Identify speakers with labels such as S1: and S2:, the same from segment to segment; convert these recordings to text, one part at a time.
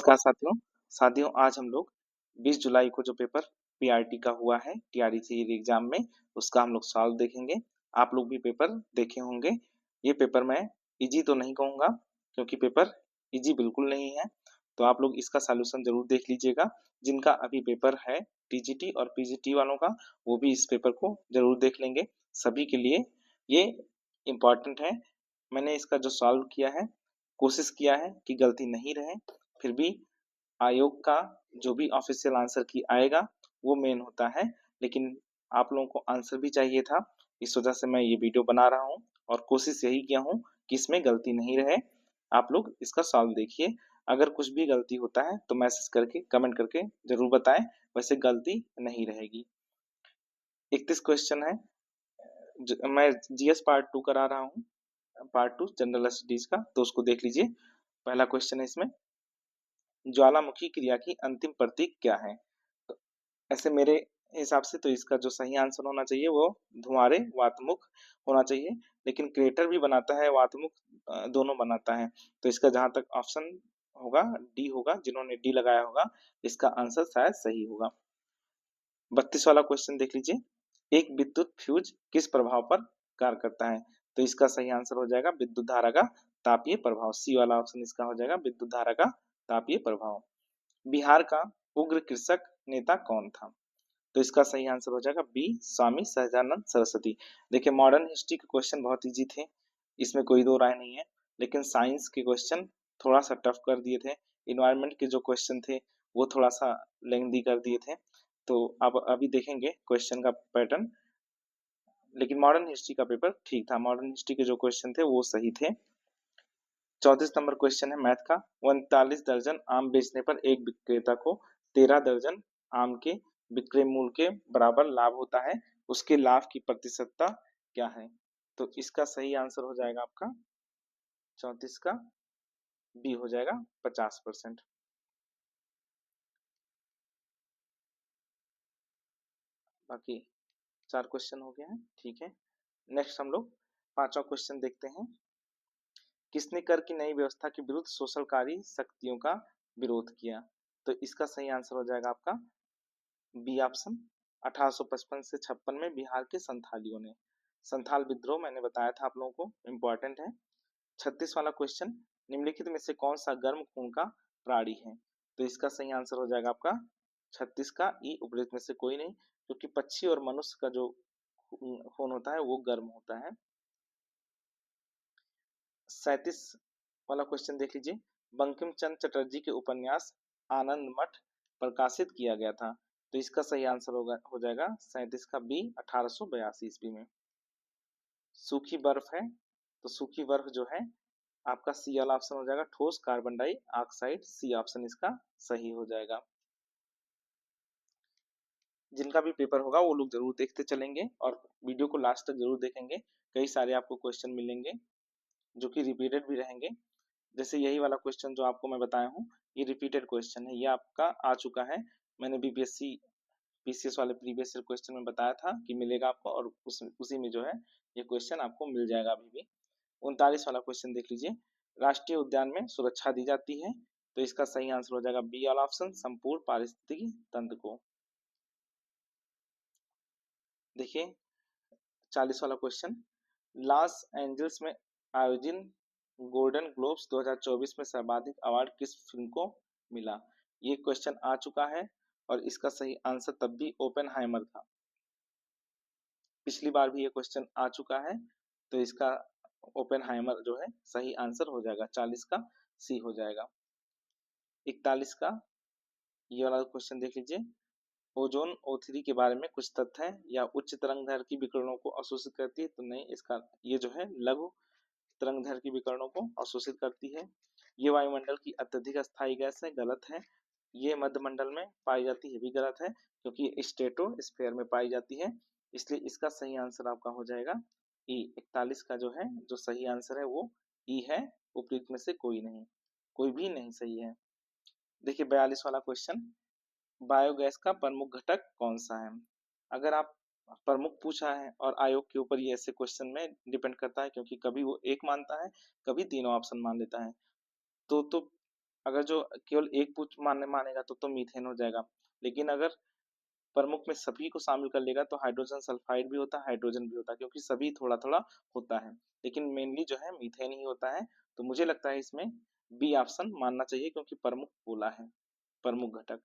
S1: नमस्कार साथियों। साथियों आज हम लोग 20 जुलाई को जो पेपर पीआरटी का हुआ है टीआरई थ्योरी एग्जाम में उसका हम लोग सॉल्व देखेंगे। आप लोग भी पेपर देखे होंगे। ये पेपर मैं इजी तो नहीं कहूँगा क्योंकि पेपर इजी बिल्कुल नहीं है, तो आप लोग इसका सॉल्यूशन जरूर देख लीजिएगा। जिनका अभी पेपर है टीजीटी और पीजीटी वालों का, वो भी इस पेपर को जरूर देख लेंगे। सभी के लिए ये इम्पॉर्टेंट है। मैंने इसका जो सॉल्व किया है, कोशिश किया है कि गलती नहीं रहे। फिर भी आयोग का जो भी ऑफिशियल आंसर की आएगा वो मेन होता है, लेकिन आप लोगों को आंसर भी चाहिए था। इस वजह से मैं ये वीडियो बना रहा हूँ और कोशिश यही किया हूँ कि इसमें गलती नहीं रहे। आप लोग इसका सॉल्व देखिए। अगर कुछ भी गलती होता है तो मैसेज करके कमेंट करके जरूर बताएं, वैसे गलती नहीं रहेगी। 31 क्वेश्चन है। मैं जीएस पार्ट 2 करा रहा हूँ, पार्ट 2 जनरल स्टडीज का, तो उसको देख लीजिए। पहला क्वेश्चन है इसमें, ज्वालामुखी क्रिया की अंतिम प्रतीक क्या है? तो ऐसे मेरे हिसाब से तो इसका जो सही आंसर होना चाहिए वो धुआरे वातमुख होना चाहिए, लेकिन क्रेटर भी बनाता है, वातमुख दोनों बनाता है। तो इसका जहां तक ऑप्शन होगा डी होगा, जिन्होंने डी लगाया होगा इसका आंसर शायद सही होगा। 32 वाला क्वेश्चन देख लीजिए, एक विद्युत फ्यूज किस प्रभाव पर कार्य करता है? तो इसका सही आंसर हो जाएगा विद्युत धारा का तापीय प्रभाव। सी वाला ऑप्शन इसका हो जाएगा, विद्युत धारा का तापीय प्रभाव। बिहार का उग्र कृषक नेता कौन था? तो इसका सही आंसर हो जाएगा बी, स्वामी सहजानंद सरस्वती। देखिए मॉडर्न हिस्ट्री के क्वेश्चन बहुत इजी थे, इसमें कोई दो राय नहीं है, लेकिन साइंस के क्वेश्चन थोड़ा सा टफ कर दिए थे। इन्वायरमेंट के जो क्वेश्चन थे वो थोड़ा सा लेंथी कर दिए थे। तो आप अभी देखेंगे क्वेश्चन का पैटर्न, लेकिन मॉडर्न हिस्ट्री का पेपर ठीक था। मॉडर्न हिस्ट्री के जो क्वेश्चन थे वो सही थे। 34 नंबर क्वेश्चन है मैथ का, 39 दर्जन आम बेचने पर एक विक्रेता को 13 दर्जन आम के विक्रय मूल्य के बराबर लाभ होता है, उसके लाभ की प्रतिशतता क्या है? तो इसका सही आंसर हो जाएगा आपका 34 का बी हो जाएगा 50%। बाकी 4 क्वेश्चन हो गए हैं, ठीक है। नेक्स्ट हम लोग 5वां क्वेश्चन देखते हैं। किसने कर की नई व्यवस्था के विरुद्ध शोषणकारी शक्तियों का विरोध किया? तो इसका सही आंसर हो जाएगा आपका बी ऑप्शन, 1855 से 56 में बिहार के संथालियों ने। संथाल विद्रोह मैंने बताया था आप लोगों को, इम्पोर्टेंट है। 36 वाला क्वेश्चन, निम्नलिखित में से कौन सा गर्म खून का प्राणी है? तो इसका सही आंसर हो जाएगा आपका 36 का ई, उपरोक्त में से कोई नहीं, क्योंकि पक्षी और मनुष्य का जो खून होता है वो गर्म होता है। 37 वाला क्वेश्चन देख लीजिए, बंकिम चंद्र चटर्जी के उपन्यास आनंद मठ प्रकाशित किया गया था? तो इसका सही आंसर हो जाएगा 37 का बी, 1882 ईस्वी में। सूखी बर्फ है, तो सूखी बर्फ जो है आपका सी वाला ऑप्शन हो जाएगा, ठोस कार्बन डाइऑक्साइड। सी ऑप्शन इसका सही हो जाएगा। जिनका भी पेपर होगा वो लोग जरूर देखते चलेंगे और वीडियो को लास्ट तक जरूर देखेंगे। कई सारे आपको क्वेश्चन मिलेंगे जो कि रिपीटेड भी रहेंगे। जैसे यही वाला क्वेश्चन जो आपको मैं बताया हूँ, ये रिपीटेड क्वेश्चन है, ये आपका आ चुका है। मैंने बीपीएससी पीसीएस वाले प्रीवियस ईयर क्वेश्चन में बताया था कि मिलेगा आपको, और उसी में जो है ये क्वेश्चन आपको मिल जाएगा अभी भी। 39 वाला क्वेश्चन देख लीजिए, राष्ट्रीय उद्यान में सुरक्षा दी जाती है? तो इसका सही आंसर हो जाएगा बी वाला ऑप्शन, संपूर्ण पारिस्थितिकी तंत्र को। देखिए 40 वाला क्वेश्चन, लॉस एंजल्स में आयोजित गोल्डन ग्लोब्स 2024 में सर्वाधिक अवार्ड किस फिल्म को मिला? ये क्वेश्चन आ चुका है और इसका सही आंसर तब भी ओपेनहाइमर था। पिछली बार भी ये क्वेश्चन आ चुका है, तो इसका ओपेनहाइमर जो है सही आंसर हो जाएगा, 40 का सी हो जाएगा। 41 का ये वाला क्वेश्चन देख लीजिए, ओजोन O3 के बारे में कुछ तथ्य है, या उच्च तरंगदैर्घ्य की विकिरणों को अवशोषित करती है? तो नहीं, इसका ये जो है लघु तरंगदैर्घ्य की विकिरणों को अवशोषित करती है। ये वायुमंडल की अत्यधिक अस्थायी गैस है, गलत है। ये मध्यमंडल में पाई जाती है, भी गलत है, क्योंकि स्ट्रेटोस्फेयर में पाई जाती है। इसलिए इसका सही आंसर आपका हो जाएगा ई। 41 का जो है जो सही आंसर है वो ई है, उपयुक्त में से कोई नहीं, कोई भी नहीं सही है। देखिए 42 वाला क्वेश्चन, बायोगैस का प्रमुख घटक कौन सा है? अगर आप प्रमुख पूछा है, और आयोग के ऊपर ये ऐसे क्वेश्चन में डिपेंड करता है, क्योंकि कभी वो एक मानता है, कभी तीनों ऑप्शन मान लेता है। तो अगर जो केवल एक पूछ मानेगा तो मीथेन हो जाएगा, लेकिन अगर प्रमुख में सभी को शामिल कर लेगा तो हाइड्रोजन सल्फाइड भी होता है, हाइड्रोजन भी होता है, क्योंकि सभी थोड़ा थोड़ा होता है, लेकिन मेनली जो है मीथेन ही होता है। तो मुझे लगता है इसमें बी ऑप्शन मानना चाहिए, क्योंकि प्रमुख बोला है, प्रमुख घटक।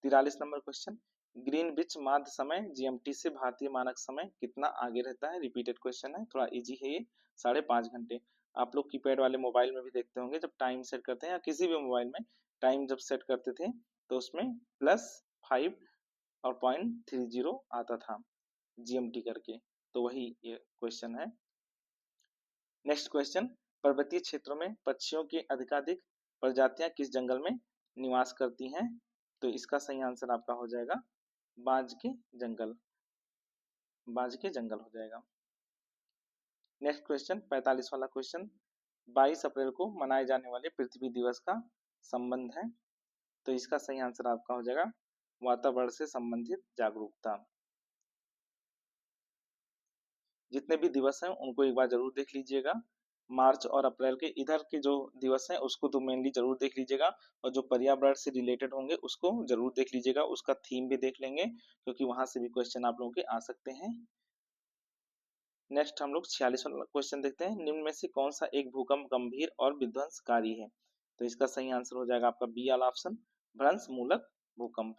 S1: 43 नंबर क्वेश्चन, ग्रीनविच माध्य समय जीएमटी से भारतीय मानक समय कितना आगे रहता है? रिपीटेड क्वेश्चन है, थोड़ा इजी है ये, 5.5 घंटे। आप लोग कीपैड वाले मोबाइल में भी देखते होंगे, जब टाइम सेट करते हैं या किसी भी मोबाइल में टाइम जब सेट करते थे तो उसमें +5 और 0.30 आता था जीएमटी करके, तो वही ये क्वेश्चन है। नेक्स्ट क्वेश्चन, पर्वतीय क्षेत्रों में पक्षियों की अधिकाधिक प्रजातियां किस जंगल में निवास करती हैं? तो इसका सही आंसर आपका हो जाएगा बांज के जंगल, बांज के जंगल हो जाएगा। नेक्स्ट क्वेश्चन 45 वाला क्वेश्चन, 22 अप्रैल को मनाए जाने वाले पृथ्वी दिवस का संबंध है? तो इसका सही आंसर आपका हो जाएगा वातावरण से संबंधित जागरूकता। जितने भी दिवस हैं उनको एक बार जरूर देख लीजिएगा, मार्च और अप्रैल के इधर के जो दिवस हैं उसको तो मेनली जरूर देख लीजिएगा, और जो पर्यावरण से रिलेटेड होंगे उसको जरूर देख लीजिएगा, उसका थीम भी देख लेंगे, क्योंकि वहां से भी क्वेश्चन आप लोगों के आ सकते हैं। नेक्स्ट हम लोग 46 वाला क्वेश्चन देखते हैं, निम्न में से कौन सा एक भूकंप गंभीर और विध्वंसकारी है? तो इसका सही आंसर हो जाएगा आपका बी वाला ऑप्शन, भ्रंश मूलक भूकंप।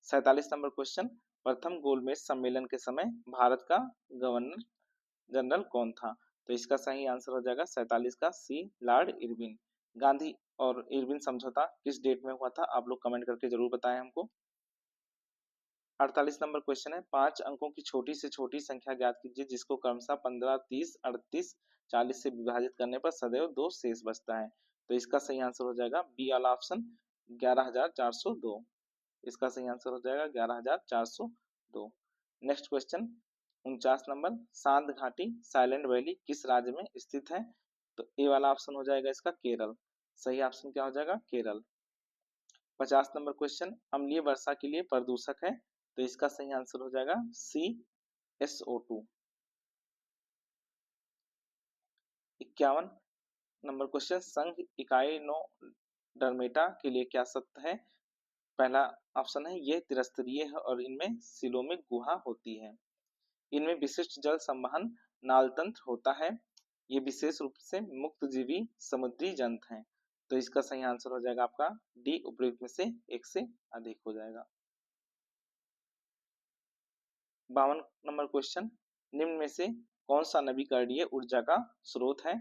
S1: 47 नंबर क्वेश्चन, प्रथम गोलमेज सम्मेलन के समय भारत का गवर्नर जनरल कौन था? तो इसका सही आंसर हो जाएगा 47 का सी, लॉर्ड इरविन। गांधी और इरविन समझौता किस डेट में हुआ था? आप लोग कमेंट करके जरूर बताएं हमको। 48 नंबर क्वेश्चन है, 5 अंकों की छोटी से छोटी संख्या ज्ञात कीजिए जिसको क्रमशः 15, 30, 38, 40 से विभाजित करने पर सदैव 2 शेष बचता है। तो इसका सही आंसर हो जाएगा बी वाला ऑप्शन, 11,402। इसका सही आंसर हो जाएगा 11,402। नेक्स्ट क्वेश्चन 49 नंबर, सांध घाटी साइलेंट वैली किस राज्य में स्थित है? तो ए वाला ऑप्शन हो जाएगा इसका केरल, सही ऑप्शन क्या हो जाएगा केरल। 50 नंबर क्वेश्चन, अम्लीय वर्षा के लिए प्रदूषक है? तो इसका सही आंसर हो जाएगा सी, SO2। 51 नंबर क्वेश्चन, संघ इकाई नो डरमेटा के लिए क्या सत्य है? पहला ऑप्शन है ये त्रिस्तरीय है और इनमें सिलों में गुहा होती है। इनमें विशिष्ट जल संवहन नाल तंत्र होता है। ये विशेष रूप से मुक्तजीवी समुद्री जंतु हैं। तो इसका सही आंसर हो जाएगा आपका डी, उपयुक्त में से एक से अधिक हो जाएगा। 52 नंबर क्वेश्चन, निम्न में से कौन सा नवीकरणीय ऊर्जा का स्रोत है?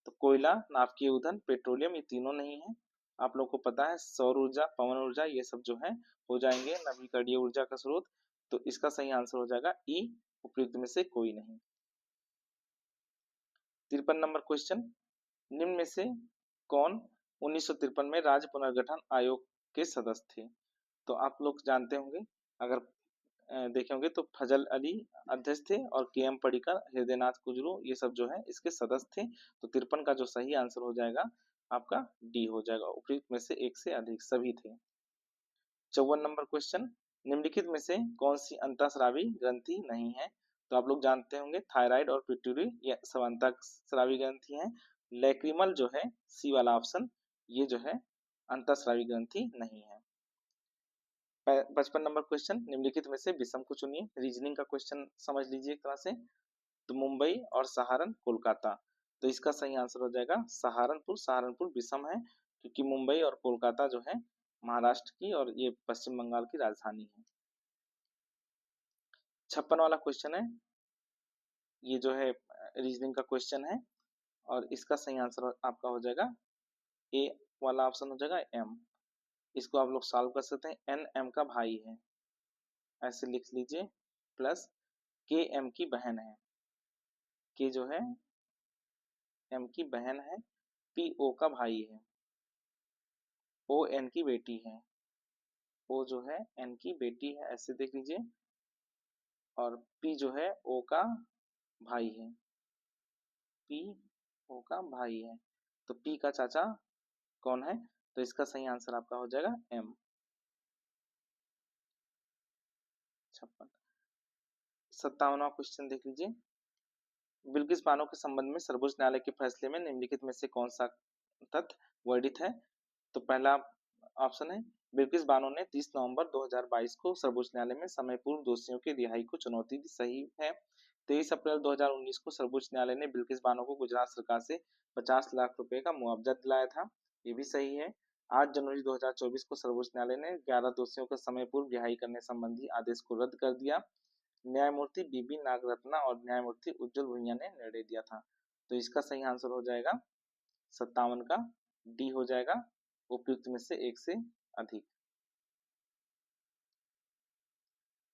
S1: तो कोयला, नाभिकीय ईंधन, पेट्रोलियम, ये तीनों नहीं है। आप लोग को पता है सौर ऊर्जा, पवन ऊर्जा, ये सब जो है हो जाएंगे नवीकरणीय ऊर्जा का स्रोत। तो इसका सही आंसर हो जाएगा ई, उपयुक्त में से कोई नहीं। 53 नंबर क्वेश्चन, निम्न में से कौन 1953 में राज्य पुनर्गठन आयोग के सदस्य थे? तो आप लोग जानते होंगे, अगर देखे होंगे तो फजल अली अध्यक्ष थे और KM पडिक्कर, हृदयनाथ कुजरू, ये सब जो है इसके सदस्य थे। तो 53 का जो सही आंसर हो जाएगा आपका डी हो जाएगा, उपयुक्त में से एक से अधिक सभी थे। 54 नंबर क्वेश्चन, निम्नलिखित में से कौन सी अंतःस्रावी ग्रंथि नहीं है? तो आप लोग जानते होंगे थायराइड और पिट्यूटरी ये सब अंतःस्रावी ग्रंथि हैं। लैक्रिमल जो है सी वाला ऑप्शन, ये जो है अंतःस्रावी ग्रंथि नहीं है। 55 नंबर क्वेश्चन, निम्नलिखित में से विषम को चुनिए। रीजनिंग का क्वेश्चन समझ लीजिए एक तरह से। तो मुंबई और सहारन कोलकाता, तो इसका सही आंसर हो जाएगा सहारनपुर। सहारनपुर विषम है क्योंकि मुंबई और कोलकाता जो है महाराष्ट्र की और ये पश्चिम बंगाल की राजधानी है। 56 वाला क्वेश्चन है, ये जो है रीजनिंग का क्वेश्चन है और इसका सही आंसर आपका हो जाएगा ए वाला ऑप्शन हो जाएगा एम। इसको आप लोग सॉल्व कर सकते हैं, एन एम का भाई है ऐसे लिख लीजिए, प्लस के एम की बहन है, के जो है एम की बहन है, पी ओ का भाई है, ओ एन की बेटी है, ओ जो है एन की बेटी है ऐसे देख लीजिए, और पी जो है ओ का भाई है, पी ओ का भाई है। तो पी का चाचा कौन है? तो इसका सही आंसर आपका हो जाएगा एम। 56 57वां क्वेश्चन देख लीजिए, बिल्किस बानो के संबंध में सर्वोच्च न्यायालय के फैसले में निम्नलिखित में से कौन सा तथ्य वर्णित है? तो पहला ऑप्शन है, बिल्किस बानो ने 30 नवंबर 2022 को सर्वोच्च न्यायालय में समय पूर्व दोषियों की रिहाई को चुनौती दी, सही है। 23 अप्रैल 2019 को सर्वोच्च न्यायालय ने बिल्किस बानो को गुजरात सरकार से 50 लाख रुपए का मुआवजा दिलाया था, ये भी सही है। 8 जनवरी 2024 को सर्वोच्च न्यायालय ने 11 दोषियों को समय पूर्व रिहाई करने संबंधी आदेश को रद्द कर दिया। न्यायमूर्ति बीबी नागरत्ना और न्यायमूर्ति उज्जवल भुइयां ने निर्णय दिया था। तो इसका सही आंसर हो जाएगा 57 का डी हो जाएगा, उपयुक्त में से एक से अधिक।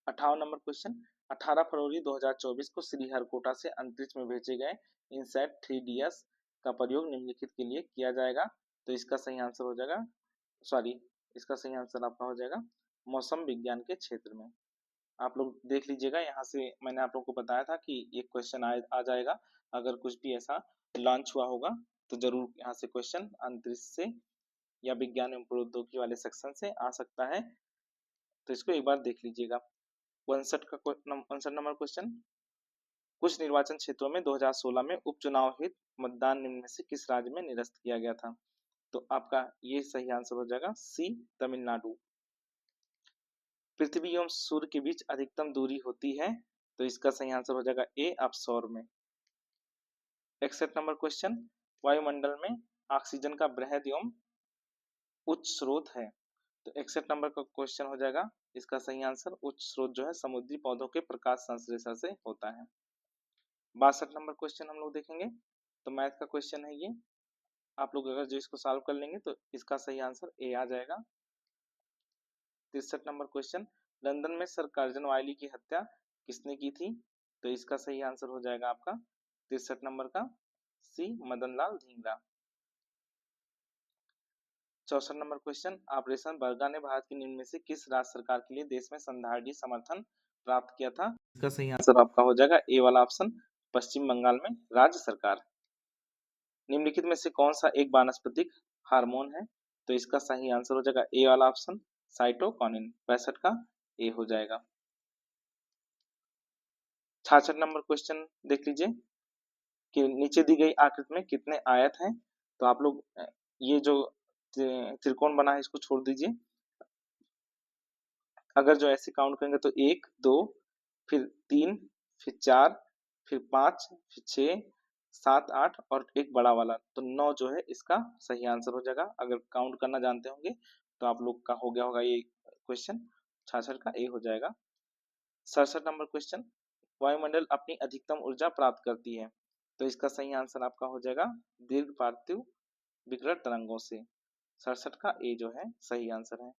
S1: 58 नंबर क्वेश्चन, 18 फरवरी 2024 को श्रीहरिकोटा से अंतरिक्ष में भेजे गए इनसैट 3DS का प्रयोग निम्नलिखित के लिए किया जाएगा। तो इसका सही आंसर हो जाएगा, इसका सही आंसर आपका हो जाएगा मौसम विज्ञान के क्षेत्र में। आप लोग देख लीजिएगा, यहाँ से मैंने आप लोग को बताया था कि एक क्वेश्चन आ जाएगा। अगर कुछ भी ऐसा लॉन्च हुआ होगा तो जरूर यहाँ से क्वेश्चन अंतरिक्ष से या विज्ञान एवं प्रौद्योगिकी वाले सेक्शन से आ सकता है, तो इसको एक बार देख लीजिएगा। 59 नंबर क्वेश्चन, कुछ निर्वाचन क्षेत्रों में 2016 में उपचुनाव हेतु मतदान निम्न में से किस राज्य में निरस्त किया गया था? तो आपका ये सही आंसर हो जाएगा सी, तमिलनाडु। पृथ्वी एवं सूर्य के बीच अधिकतम दूरी होती है, तो इसका सही आंसर हो जाएगा ए, ऑप्शन में। 61 नंबर क्वेश्चन, वायुमंडल में ऑक्सीजन का बृहद एवं उच्च स्रोत है। तो 61 नंबर का क्वेश्चन हो जाएगा, इसका सही आंसर उच्च स्रोत जो है समुद्री पौधों के प्रकाश संश्लेषण से होता है। 62 नंबर क्वेश्चन हम लोग देखेंगे, तो मैथ का क्वेश्चन है ये। आप लोग अगर जो इसको सॉल्व कर लेंगे तो इसका सही आंसर ए आ जाएगा। 63 नंबर क्वेश्चन, लंदन में सर कार्जन वायली की हत्या किसने की थी? तो इसका सही आंसर हो जाएगा आपका 63 नंबर का C, Madanlal Dhingra. 64 number question, operation Barga ने भारत की निम्न में से किस राज्य सरकार के लिए देश में संधारणीय समर्थन प्राप्त किया था? इसका सही आंसर आपका हो जाएगा ए वाला ऑप्शन, पश्चिम बंगाल में राज्य सरकार। निम्नलिखित में से कौन सा एक वानस्पतिक हार्मोन है? तो इसका सही आंसर हो जाएगा ए वाला ऑप्शन, साइटोकिनिन। 65 का ए हो जाएगा। 66 नंबर क्वेश्चन देख लीजिए कि नीचे दी गई आकृति में कितने आयत हैं? तो आप लोग ये जो त्रिकोण बना है इसको छोड़ दीजिए। अगर जो ऐसे काउंट करेंगे तो 1, 2, फिर 3, फिर 4, फिर 5, फिर 6, 7, 8 और एक बड़ा वाला, तो 9 जो है इसका सही आंसर हो जाएगा। अगर काउंट करना जानते होंगे तो आप लोग का हो गया होगा ये क्वेश्चन। 66 का ए हो जाएगा। 67 नंबर क्वेश्चन, वायुमंडल अपनी अधिकतम ऊर्जा प्राप्त करती है, तो इसका सही आंसर आपका हो जाएगा दीर्घ पार्थिव विकिरण तरंगों से। 67 का ए जो है सही आंसर है।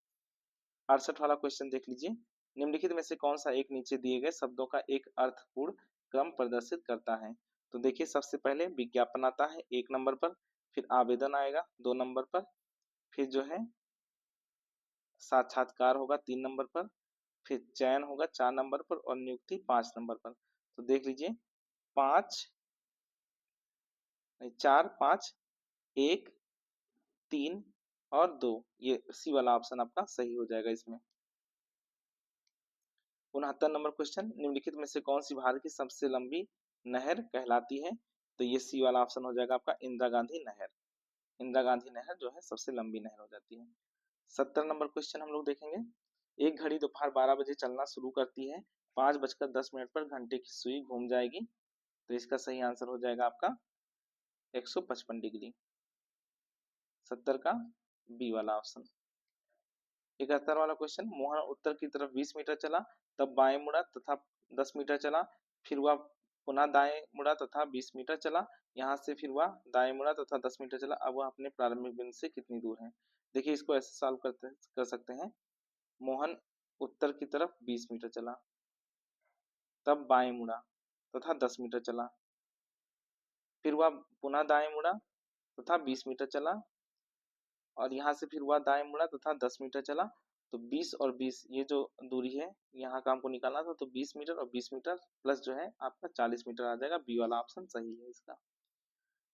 S1: 68 वाला क्वेश्चन देख लीजिए, निम्नलिखित में से कौन सा एक नीचे दिए गए शब्दों का एक अर्थपूर्ण क्रम प्रदर्शित करता है? तो देखिए सबसे पहले विज्ञापन आता है 1 नंबर पर, फिर आवेदन आएगा 2 नंबर पर, फिर जो है साक्षात्कार होगा 3 नंबर पर, फिर चयन होगा 4 नंबर पर और नियुक्ति 5 नंबर पर। तो देख लीजिए 5 नहीं 4, 5, 1, 3 और 2, ये सी वाला ऑप्शन आपका सही हो जाएगा इसमें। 69 नंबर क्वेश्चन, निम्नलिखित में से कौन सी भारत की सबसे लंबी नहर कहलाती है? तो ये सी वाला ऑप्शन हो जाएगा आपका इंदिरा गांधी नहर। इंदिरा गांधी नहर जो है सबसे लंबी नहर हो जाती है। 70 नंबर क्वेश्चन हम लोग देखेंगे, एक घड़ी दोपहर 12 बजे चलना शुरू करती है, 5:10 पर घंटे की सुई घूम जाएगी, तो इसका सही आंसर हो जाएगा आपका 155 डिग्री। 70 का बी वाला ऑप्शन। 71 वाला क्वेश्चन, मोहन उत्तर की तरफ 20 मीटर चला, तब बाएं मुड़ा तथा 10 मीटर चला, फिर वह पुनः दाएं मुड़ा तथा 20 मीटर चला, यहाँ से फिर वह दाएं मुड़ा तथा 10 मीटर चला, अब वह अपने प्रारंभिक बिंदु से कितनी दूर है? देखिए इसको ऐसे सॉल्व कर सकते हैं, मोहन उत्तर की तरफ 20 मीटर चला, तब बाएं मुड़ा तथा 10 मीटर चला, फिर वह पुनः दाएं मुड़ा तथा 20 मीटर चला और यहाँ से फिर वह दाएं मुड़ा तथा 10 मीटर चला, तो 20 और 20 ये जो दूरी है यहाँ का हमको निकालना था, तो 20 मीटर और 20 मीटर प्लस जो है आपका 40 मीटर आ जाएगा, बी वाला ऑप्शन सही है इसका।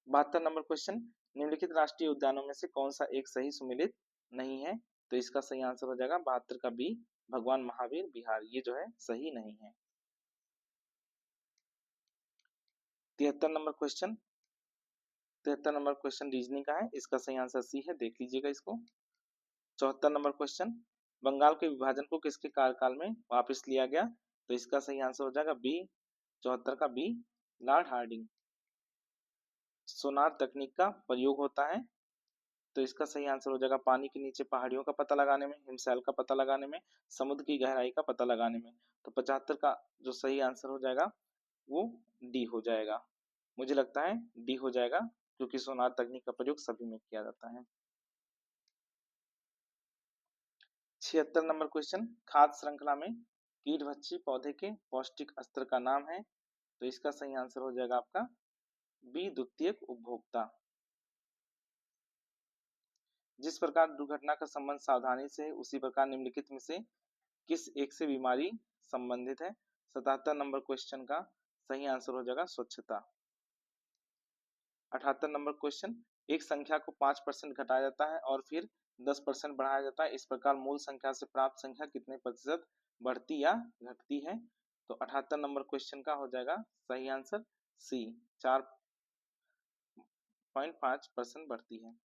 S1: 72 नंबर क्वेश्चन, निम्नलिखित राष्ट्रीय उद्यानों में से कौन सा एक सही सुमेलित नहीं है? तो इसका सही आंसर हो जाएगा 72 का बी, भगवान महावीर बिहार, ये जो है सही नहीं है। 73 number question, 73 number question reasoning का है, इसका सही आंसर सी है, देख लीजिएगा इसको। 74 नंबर क्वेश्चन, बंगाल के विभाजन को किसके कार्यकाल में वापस लिया गया? तो इसका सही आंसर हो जाएगा बी, 74 का बी, लॉर्ड हार्डिंग। सोनार तकनीक का प्रयोग होता है, तो इसका सही आंसर हो जाएगा पानी के नीचे पहाड़ियों का पता लगाने में, हिमशैल का पता लगाने में, समुद्र की गहराई का पता लगाने में। तो 75 का जो सही आंसर हो जाएगा वो डी हो जाएगा। मुझे लगता है डी हो जाएगा, क्योंकि सोनार तकनीक का प्रयोग सभी में किया जाता है। 76 नंबर क्वेश्चन, खाद्य श्रृंखला में कीटभक्षी पौधे के पौष्टिक स्तर का नाम है, तो इसका सही आंसर हो जाएगा आपका बी, द्वितीयक उपभोक्ता। जिस प्रकार दुर्घटना का संबंध सावधानी से है, उसी प्रकार निम्नलिखित में से किस एक से बीमारी संबंधित है? 77 नंबर क्वेश्चन का सही आंसर हो जाएगा स्वच्छता। 78 नंबर क्वेश्चन, एक संख्या को 5% घटाया जाता है और फिर 10% बढ़ाया जाता है, इस प्रकार मूल संख्या से प्राप्त संख्या कितने प्रतिशत बढ़ती या घटती है? तो 78 नंबर क्वेश्चन का हो जाएगा सही आंसर सी, 4.5% बढ़ती है।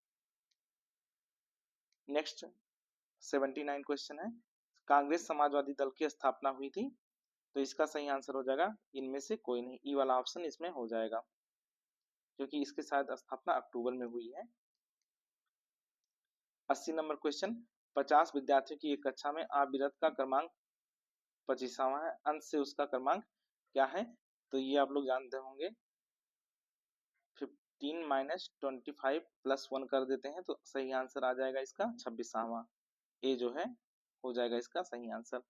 S1: नेक्स्ट 79 क्वेश्चन है, कांग्रेस समाजवादी दल की स्थापना हुई थी, तो इसका सही आंसर हो जाएगा इनमें से कोई नहीं, ई वाला ऑप्शन इसमें हो जाएगा, क्योंकि इसके शायद स्थापना अक्टूबर में हुई है। 80 नंबर क्वेश्चन, 50 विद्यार्थियों की एक कक्षा में अविरत का क्रमांक 25वां है, अंश से उसका क्रमांक क्या है? तो ये आप लोग जानते होंगे, 15 माइनस 25 प्लस 1 कर देते हैं, तो सही आंसर आ जाएगा इसका 26वां, ए जो है हो जाएगा इसका सही आंसर।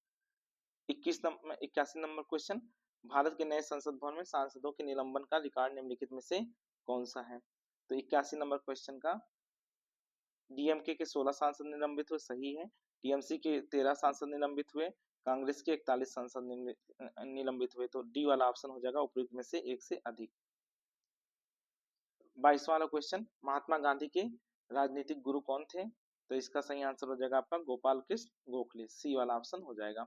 S1: 81 नंबर क्वेश्चन, भारत के नए संसद भवन में सांसदों के निलंबन का रिकॉर्ड निम्नलिखित में से कौन सा है? तो 81 नंबर क्वेश्चन का डीएमके के 16 सांसद निलंबित हुए, सही है। टीएमसी के 13 सांसद निलंबित हुए, कांग्रेस के 41 सांसद निलंबित हुए, तो डी वाला ऑप्शन हो जाएगा उपयुक्त में से एक से अधिक। 22वां वाला क्वेश्चन, महात्मा गांधी के राजनीतिक गुरु कौन थे? तो इसका सही आंसर हो जाएगा आपका गोपाल कृष्ण गोखले, सी वाला ऑप्शन हो जाएगा।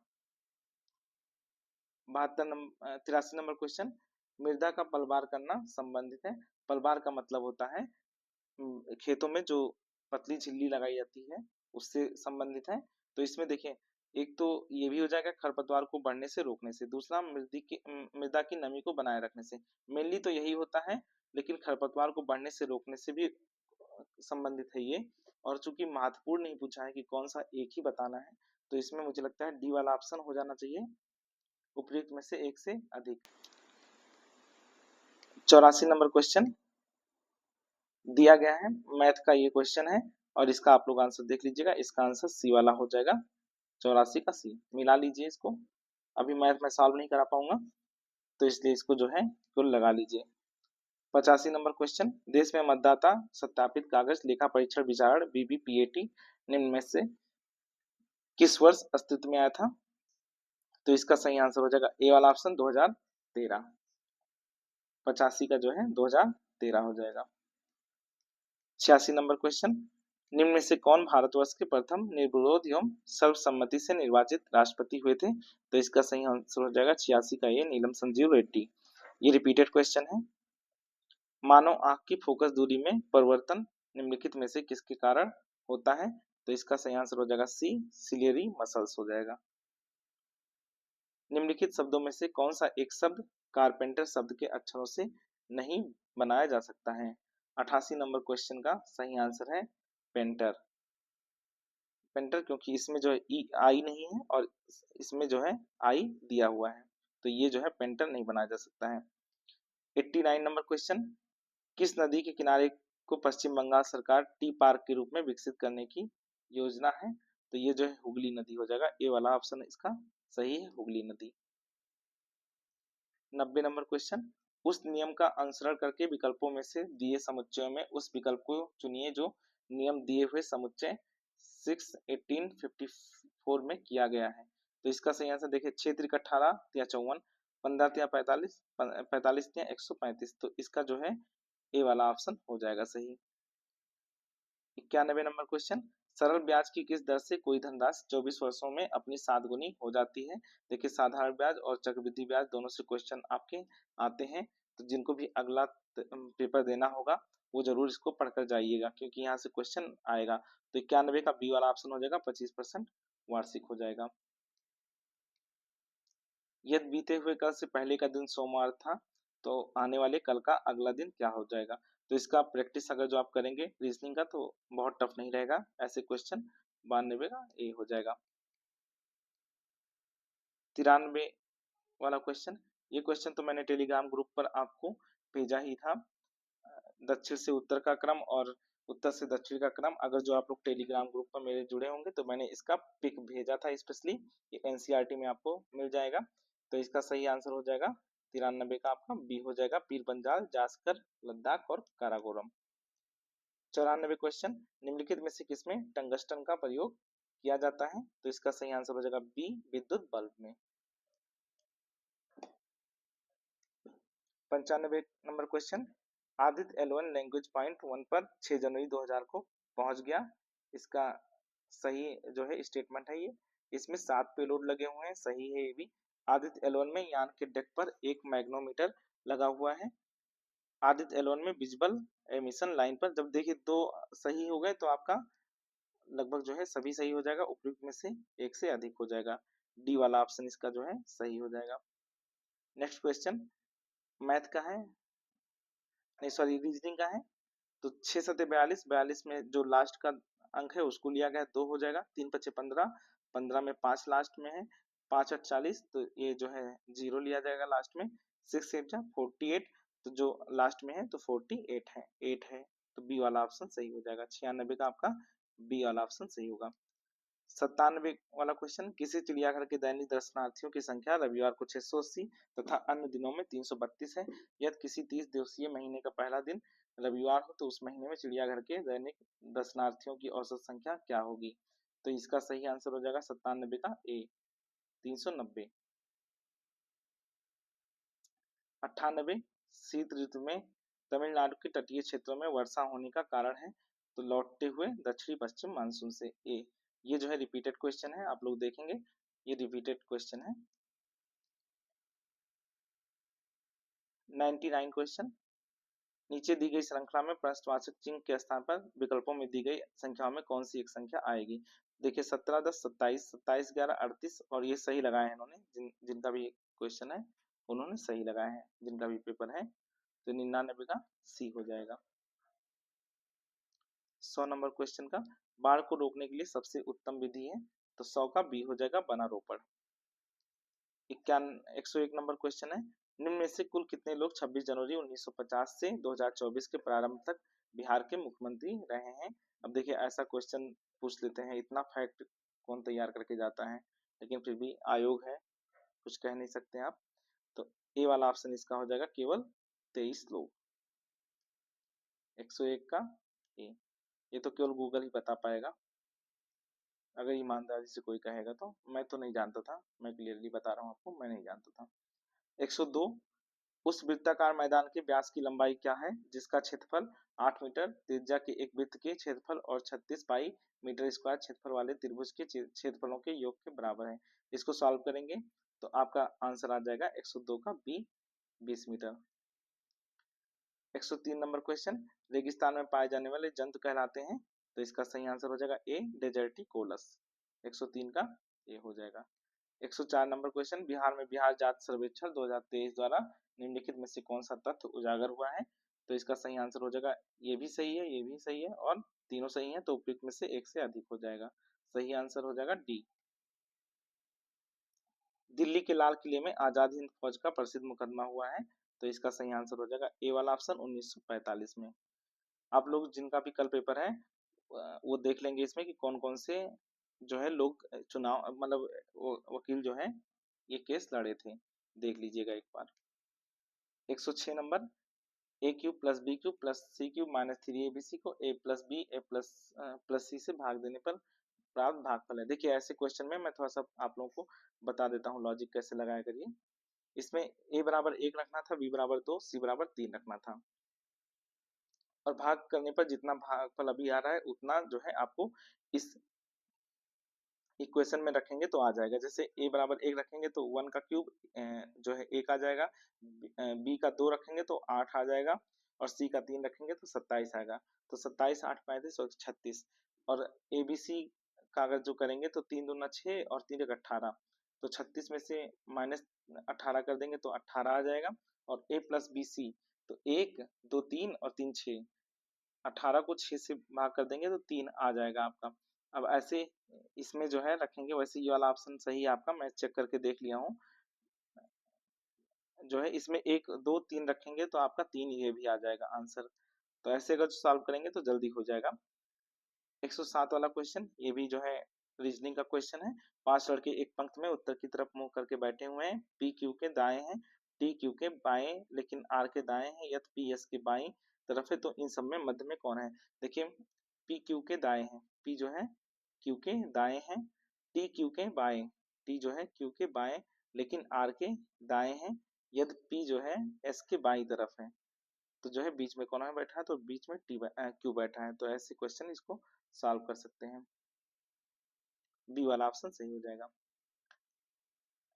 S1: 83 नंबर क्वेश्चन, मृदा का पलवार करना संबंधित है। पलवार का मतलब होता है खेतों में जो पतली झिल्ली लगाई जाती है, उससे संबंधित है। तो इसमें देखिए, एक तो ये भी हो जाएगा खरपतवार को बढ़ने से रोकने से, दूसरा मृदा की नमी को बनाए रखने से। मेनली तो यही होता है, लेकिन खरपतवार को बढ़ने से रोकने से भी संबंधित है ये। और चूंकि महत्वपूर्ण नहीं पूछा है कि कौन सा एक ही बताना है, तो इसमें मुझे लगता है डी वाला ऑप्शन हो जाना चाहिए उपयुक्त में से एक से अधिक। 84 नंबर क्वेश्चन दिया गया है, मैथ का ये क्वेश्चन है, और इसका आप लोग आंसर देख लीजिएगा, इसका आंसर सी वाला हो जाएगा, 84 का सी। मिला लीजिए इसको, अभी मैथ में सॉल्व नहीं करा पाऊंगा, तो इसलिए इसको जो है कुल लगा लीजिए। 85 नंबर क्वेश्चन, देश में मतदाता सत्यापित कागज लेखा परीक्षण विचारण बीबीपीएटी निम्न में से किस वर्ष अस्तित्व में आया था? तो इसका सही आंसर हो जाएगा ए वाला ऑप्शन 2013। 85 का जो है 2013 हो जाएगा। 86 नंबर क्वेश्चन, निम्न में से कौन भारतवर्ष के प्रथम निर्विरोध एवं सर्वसम्मति से निर्वाचित राष्ट्रपति हुए थे? तो इसका सही आंसर हो जाएगा 86 का ये नीलम संजीव रेड्डी। ये रिपीटेड क्वेश्चन है। मानव आंख की फोकस दूरी में परिवर्तन निम्नलिखित में से किसके कारण होता है? तो इसका सही आंसर हो जाएगा सी, सिलियरी मसल्स हो जाएगा। निम्नलिखित शब्दों में से कौन सा एक शब्द कारपेंटर शब्द के अक्षरों से नहीं बनाया जा सकता है? 88 नंबर क्वेश्चन का सही आंसर है पेंटर। पेंटर क्योंकि इसमें जो है ई आई नहीं है और इसमें जो है आई दिया हुआ है, तो ये जो है पेंटर नहीं बनाया जा सकता है। 89 नंबर क्वेश्चन, किस नदी के किनारे को पश्चिम बंगाल सरकार टी पार्क के रूप में विकसित करने की योजना है? तो ये जो है हुगली नदी हो जाएगा, ए वाला ऑप्शन इसका सही है, हुगली नदी। 90 नंबर क्वेश्चन, उस नियम का अनुसरण करके विकल्पों में से दिए समुच्चयों में उस विकल्प को चुनिए जो नियम दिए हुए समुच्चय 6, 18, 54 में किया गया है। तो इसका सही आंसर देखिए, 6 त्रिक 18 या 54, 15 या 45, 45 या 135, तो इसका जो है ए वाला ऑप्शन हो जाएगा सही। 91 नंबर क्वेश्चन, सरल ब्याज की किस दर से कोई धनराशि 24 वर्षों में अपनी 7 गुनी हो जाती है? देखिए, साधारण ब्याज और चक्रवृद्धि ब्याज दोनों से क्वेश्चन आपके आते हैं। तो जिनको भी अगला पेपर देना होगा वो जरूर इसको पढ़कर जाइएगा, क्योंकि यहाँ से क्वेश्चन आएगा। तो 91 का बी वाला ऑप्शन हो जाएगा, 25% वार्षिक हो जाएगा। यदि बीते हुए कल से पहले का दिन सोमवार था तो आने वाले कल का अगला दिन क्या हो जाएगा। तो इसका प्रैक्टिस अगर जो आप करेंगे रीजनिंग का तो बहुत टफ नहीं रहेगा, ऐसे क्वेश्चन 92 का ए हो जाएगा। 93 वाला क्वेश्चन, ये क्वेश्चन तो मैंने टेलीग्राम ग्रुप पर आपको भेजा ही था। दक्षिण से उत्तर का क्रम और उत्तर से दक्षिण का क्रम, अगर जो आप लोग टेलीग्राम ग्रुप पर मेरे जुड़े होंगे तो मैंने इसका पिक भेजा था स्पेशली, ये एनसीईआरटी में आपको मिल जाएगा। तो इसका सही आंसर हो जाएगा 93 का आपका बी हो जाएगा, पीर पंजाल, जास्कर, लद्दाख और काराकोरम। 94 क्वेश्चन, निम्नलिखित में से किसमें टंगस्टन का प्रयोग किया जाता है। तो इसका सही आंसर हो जाएगा बी, विद्युत बल्ब में। 95 number question, Aditya L1 language point 1 पर 6 जनवरी 2000 को पहुंच गया। इसका सही जो है स्टेटमेंट है ये। इसमें 7 पेलोड लगे हुए हैं, सही है ये भी। आदित्य L1 में यान के डेक पर एक मैग्नोमीटर लगा हुआ है। आदित्य L1 में विजिबल एमिशन लाइन पर, जब देखिए दो सही हो गए तो आपका लगभग जो है सभी सही हो जाएगा, उपयुक्त में से एक से अधिक हो जाएगा। डी वाला ऑप्शन इसका जो है सही हो जाएगा। नेक्स्ट क्वेश्चन मैथ का है, नहीं सॉरी रीजनिंग का है। तो 6 सते 42, 42 में जो लास्ट का अंक है उसको लिया गया 2 हो जाएगा। 3 पचे 15, 15 में 5 लास्ट में है, 5 8 40, तो ये जो है 0 लिया जाएगा लास्ट में। 6 8 जा 48, तो जो लास्ट में है तो 48 है, 8 है, तो बी वाला ऑप्शन सही हो जाएगा। 96 का आपका बी वाला ऑप्शन सही होगा। 97 वाला क्वेश्चन, किसी चिड़ियाघर के दैनिक दर्शनार्थियों की संख्या रविवार को 680 तथा अन्य दिनों में 332 है। यदि किसी 30 दिवसीय महीने का पहला दिन रविवार हो तो उस महीने में चिड़ियाघर के दैनिक दर्शनार्थियों की औसत संख्या क्या होगी। तो इसका सही आंसर हो जाएगा 97 का ए, 390। 98, शीत ऋतु में तमिलनाडु के तटीय क्षेत्रों में वर्षा होने का कारण है। तो लौटते हुए दक्षिणी पश्चिम मानसून से, ए। ये जो है रिपीटेड क्वेश्चन है, आप लोग देखेंगे ये रिपीटेड क्वेश्चन है। 99 क्वेश्चन, नीचे दी गई श्रृंखला में प्रश्नवाचक चिन्ह के स्थान पर विकल्पों में दी गई संख्याओं में कौन सी एक संख्या आएगी। देखिए 17 10 27, 27 11 38, और ये सही लगाए हैं इन्होंने, जिनका भी क्वेश्चन है उन्होंने सही लगाए हैं, जिनका भी पेपर है। तो 99 का सी हो जाएगा। 100 नंबर क्वेश्चन का, बाढ़ को रोकने के लिए सबसे उत्तम विधि है। तो 100 का बी हो जाएगा, वनारोपण। 101 नंबर क्वेश्चन है, निम्न में से कुल कितने लोग 26 जनवरी 1950 से 2024 के प्रारंभ तक बिहार के मुख्यमंत्री रहे हैं। अब देखिए ऐसा क्वेश्चन पूछ लेते हैं, इतना फैक्ट कौन तैयार करके जाता है, लेकिन फिर भी आयोग है, कुछ कह नहीं सकते आप। तो ए वाला ऑप्शन इसका हो जाएगा, केवल 23 लोग। 101 का ए, ये तो केवल गूगल ही बता पाएगा, अगर ईमानदारी से कोई कहेगा तो। मैं तो नहीं जानता था, मैं क्लियरली बता रहा हूँ आपको, मैं नहीं जानता था। 102, उस वृत्ताकार मैदान के व्यास की लंबाई क्या है जिसका क्षेत्रफल 8 मीटर, त्रिज्या के एक वृत्त के क्षेत्रफल और 36 पाई मीटर स्क्वायर क्षेत्रफल वाले त्रिभुज के क्षेत्रफलों के योग के बराबर है। इसको सॉल्व करेंगे तो आपका आंसर आ जाएगा 102 का बी, 20 मीटर। 103 नंबर क्वेश्चन, रेगिस्तान में पाए जाने वाले जंतु कहलाते हैं। तो इसका सही आंसर हो जाएगा ए, डेजर्टिकोलस। 103 का ए हो जाएगा। 104 नंबर क्वेश्चन, बिहार में बिहार जात सर्वेक्षण 2023 द्वारा निम्नलिखित में से कौन सा तथ्य उजागर हुआ है। तो इसका सही आंसर हो जाएगा, ये भी सही है, ये भी सही है और तीनों सही है, तो उपयुक्त में से एक से अधिक हो जाएगा। सही आंसर हो जाएगा डी। दिल्ली के लाल किले में आजाद हिंद फौज का प्रसिद्ध मुकदमा हुआ है। तो इसका सही आंसर हो जाएगा ए वाला ऑप्शन, 1945 में। आप लोग जिनका भी कल पेपर है वो देख लेंगे इसमें कि कौन कौन से जो है लोग चुनाव मतलब वकील जो है ये केस लड़े थे, देख लीजिएगा एक बार। 106 number, A cube plus B cube plus C cube minus 3abc को A plus B A plus C से भाग देने पर प्राप्त भागफल है। देखिए ऐसे क्वेश्चन में मैं थोड़ा सा आप लोगों को बता देता हूँ लॉजिक कैसे लगाया करिए। इसमें ए बराबर 1 रखना था, बी बराबर 2, सी बराबर 3 रखना था, और भाग करने पर जितना भागफल अभी आ रहा है उतना जो है आपको इस इक्वेशन में रखेंगे तो आ जाएगा। जैसे a बराबर 1 रखेंगे तो 1 का क्यूब जो है 1 आ जाएगा, b का 2 रखेंगे तो 8 आ जाएगा, और c का 3 रखेंगे तो 27 आएगा। तो 27 8 35 और 36, और abc का अगर जो करेंगे तो 3 दूना 6 और 3 एक 18, तो 36 में से माइनस 18 कर देंगे तो 18 आ जाएगा। और a प्लस बी सी, तो 1 2 3 और 3 6, 18 को 6 से भाग कर देंगे तो 3 आ जाएगा आपका। अब ऐसे इसमें जो है रखेंगे, वैसे ये वाला ऑप्शन सही है आपका, मैं चेक करके देख लिया हूँ। जो है इसमें 1 2 3 रखेंगे तो आपका 3 ये भी आ जाएगा आंसर। तो ऐसे अगर सॉल्व करेंगे तो जल्दी हो जाएगा। 107 वाला क्वेश्चन, ये भी जो है रीजनिंग का क्वेश्चन है। 5 लड़के एक पंक्ति में उत्तर की तरफ मुंह करके बैठे हुए हैं। पी क्यू के दाएं हैं, टी क्यू के बाएं, लेकिन आर के दाएं हैं, यदि पी एस के बाईं तरफ है, तो इन सब में मध्य में कौन है? देखिए, पी क्यू के दाएं हैं, पी जो है क्यू के दाएं हैं, टी क्यू के बाएं, टी जो है क्यू के बाएं, लेकिन आर के दाएं हैं, यदि पी जो है एस के बाईं तरफ है, तो जो है बीच में कौन है बैठा है? तो बीच में क्यू बैठा है। तो ऐसे क्वेश्चन इसको सॉल्व कर सकते हैं। बी वाला ऑप्शन सही हो जाएगा।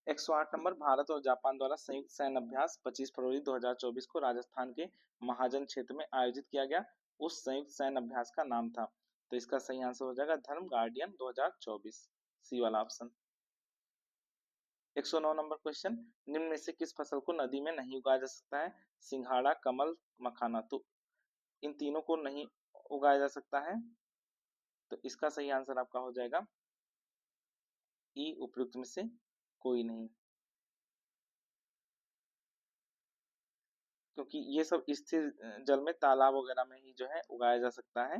S1: 108 नंबर, भारत और जापान द्वारा संयुक्त सैन्य अभ्यास 25 फरवरी 2024 को राजस्थान के महाजन क्षेत्र में आयोजित किया गया, उस संयुक्त सैन्य अभ्यास का नाम था। तो इसका सही आंसर हो जाएगा धर्म गार्डियन 2024, सी वाला ऑप्शन। 109 नंबर क्वेश्चन, निम्न में से किस फसल को नदी में नहीं उगाया जा सकता है? सिंघाड़ा, कमल, मखाना। तो इन तीनों को नहीं उगाया जा सकता है, तो इसका सही आंसर आपका हो जाएगा ई, उपयुक्त में से कोई नहीं, क्योंकि ये सब स्थिर जल में, तालाब वगैरह में ही जो है उगाया जा सकता है।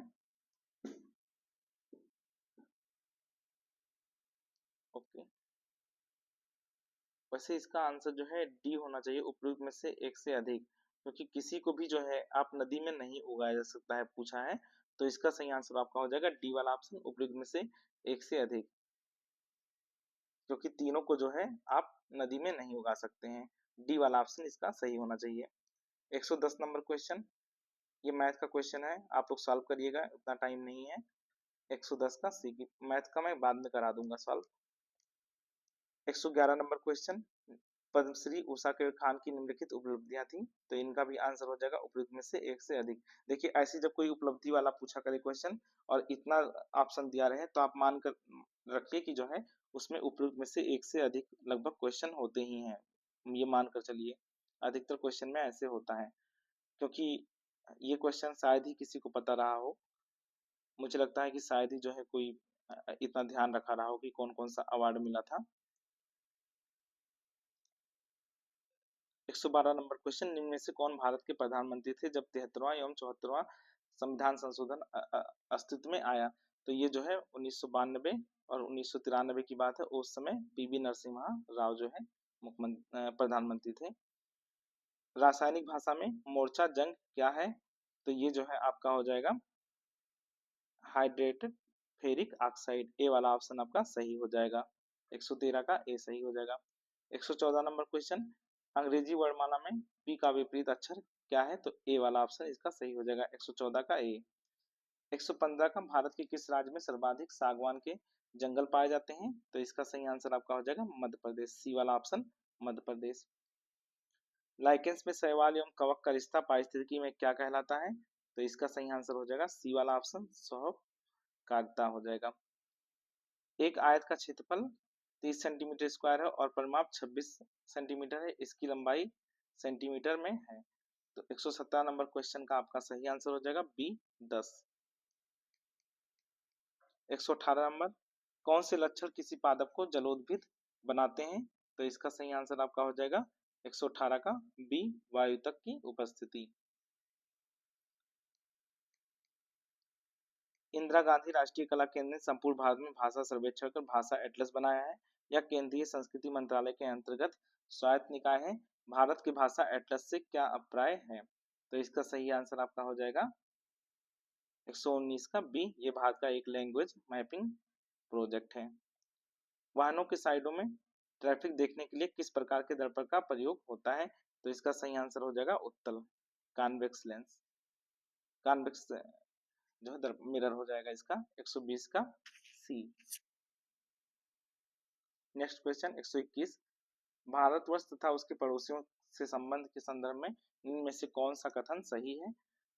S1: ओके, वैसे इसका आंसर जो है डी होना चाहिए, उपयुक्त में से एक से अधिक, क्योंकि किसी को भी जो है आप नदी में नहीं उगाया जा सकता है पूछा है। तो इसका सही आंसर आपका हो जाएगा डी वाला ऑप्शन, उपयुक्त में से एक से अधिक, क्योंकि तीनों को जो है आप नदी में नहीं उगा सकते हैं। डी वाला ऑप्शन इसका सही होना चाहिए। 110 नंबर क्वेश्चन, ये मैथ का क्वेश्चन है, आप लोग सॉल्व करिएगा, उतना टाइम नहीं है। 110 का सी की मैथ का मैं बाद में करा दूंगा solve. 111 number question, Padmashri Usha के खान की निम्नलिखित उपलब्धियां थी, तो इनका भी आंसर हो जाएगा उपयुक्त में से एक से अधिक। देखिए, ऐसी जब कोई उपलब्धि वाला पूछा करे क्वेश्चन और इतना ऑप्शन दिया रहे, तो आप मान कर रखिए कि जो है उसमें उपयुक्त में से एक से अधिक लगभग क्वेश्चन होते ही हैं, ये मानकर चलिए। अधिकतर क्वेश्चन में ऐसे होता है, क्योंकि ये क्वेश्चन शायद ही किसी को पता रहा हो। मुझे लगता है कि शायद ही जो है कोई इतना ध्यान रखा रहा हो कि कौन कौन सा अवार्ड मिला था। 112 नंबर क्वेश्चन, निम्न में से कौन भारत के प्रधानमंत्री थे जब 73वां एवं 74वां संविधान संशोधन अस्तित्व में आया? तो ये जो है 1992 और 1993 की बात है, उस समय पीवी नरसिम्हा राव जो है मुख्यमंत्री प्रधानमंत्री थे। रासायनिक भाषा में मोर्चा जंग क्या है? तो ये जो है आपका हो जाएगा हाइड्रेटेड फेरिक ऑक्साइड, ए वाला ऑप्शन आपका सही हो जाएगा। 113 का ए सही हो जाएगा। 114 नंबर क्वेश्चन, अंग्रेजी वर्णमाला में पी का विपरीत अक्षर क्या है? तो ए वाला ऑप्शन इसका सही हो जाएगा, 114 का ए। 115 का, भारत के किस राज्य में सर्वाधिक सागवान के जंगल पाए जाते हैं? तो इसका सही आंसर आपका हो जाएगा मध्य प्रदेश, सी वाला ऑप्शन मध्य प्रदेश। लाइकेंस में शैवाल एवं कवक का रिश्ता पारिस्थितिकी में क्या कहलाता है? तो इसका सही आंसर हो जाएगा सी वाला ऑप्शन सहकारिता हो जाएगा। एक आयत का क्षेत्रफल 30 सेंटीमीटर स्क्वायर है और परिमाप 26 सेंटीमीटर है, इसकी लंबाई सेंटीमीटर में है। तो 117 नंबर क्वेश्चन का आपका सही आंसर हो जाएगा बी 10। 118 नंबर, कौन से लक्षण किसी पादप को जलोद्भिद बनाते हैं? तो इसका सही आंसर आपका हो जाएगा 118 का बी, वायुतक की उपस्थिति। इंदिरा गांधी राष्ट्रीय कला केंद्र ने संपूर्ण भारत में भाषा सर्वेक्षण कर भाषा एटलस बनाया है, यह केंद्रीय संस्कृति मंत्रालय के अंतर्गत स्वायत्त निकाय है। भारत की भाषा एटलस से क्या अभिप्राय है? तो इसका सही आंसर आपका हो जाएगा 119 का बी, ये भारत का एक लैंग्वेज मैपिंग प्रोजेक्ट है। वाहनों के साइडों में ट्रैफिक देखने के लिए किस प्रकार के दर्पण का प्रयोग होता है? तो इसका सही आंसर हो जाएगा उत्तल कॉन्वेक्स लेंस, कॉन्वेक्स जो है मिरर हो जाएगा इसका, 120 का सी। नेक्स्ट क्वेश्चन 121, भारतवर्ष तथा उसके पड़ोसियों से संबंध के संदर्भ में इनमें से कौन सा कथन सही है?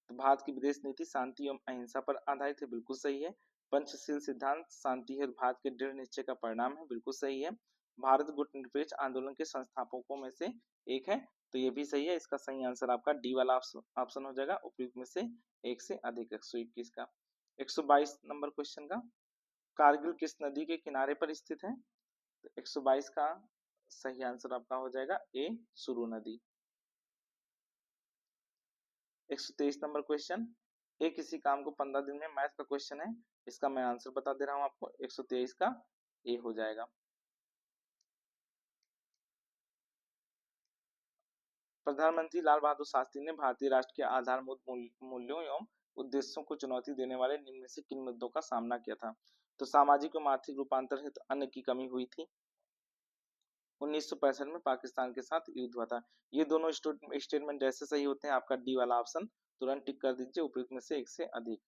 S1: तो भारत की विदेश नीति शांति एवं अहिंसा पर आधारित है, बिल्कुल सही है। पंचशील सिद्धांत शांति और भारत के दृढ़ निश्चय का परिणाम है, बिल्कुल सही है। भारत गुटनिरपेक्ष आंदोलन के संस्थापकों में से एक है, तो ये भी सही है। इसका सही आंसर आपका डी वाला ऑप्शन हो जाएगा, उपयुक्त में से एक से अधिक। 121 का 122 नंबर क्वेश्चन का, कारगिल किस नदी के किनारे पर स्थित है? तो 122 का सही आंसर आपका हो जाएगा ए, सुरु नदी। 123 नंबर क्वेश्चन, ए किसी काम को 15 दिन में, मैथ का क्वेश्चन है, इसका मैं आंसर बता दे रहा हूं आपको। 123 का ए हो जाएगा। प्रधानमंत्री लाल बहादुर शास्त्री ने भारतीय राष्ट्र के आधारभूत मूल्यों एवं उद्देश्यों को चुनौती देने वाले निम्न में से किन मुद्दों का सामना किया था? तो सामाजिक एवं आर्थिक रूपांतर हेतु अन्न की कमी हुई थी। 1965 में पाकिस्तान के साथ युद्ध हुआ था। ये दोनों स्टेटमेंट जैसे सही होते हैं, आपका डी वाला ऑप्शन तुरंत टिक कर दीजिए, उपयुक्त में से एक से अधिक।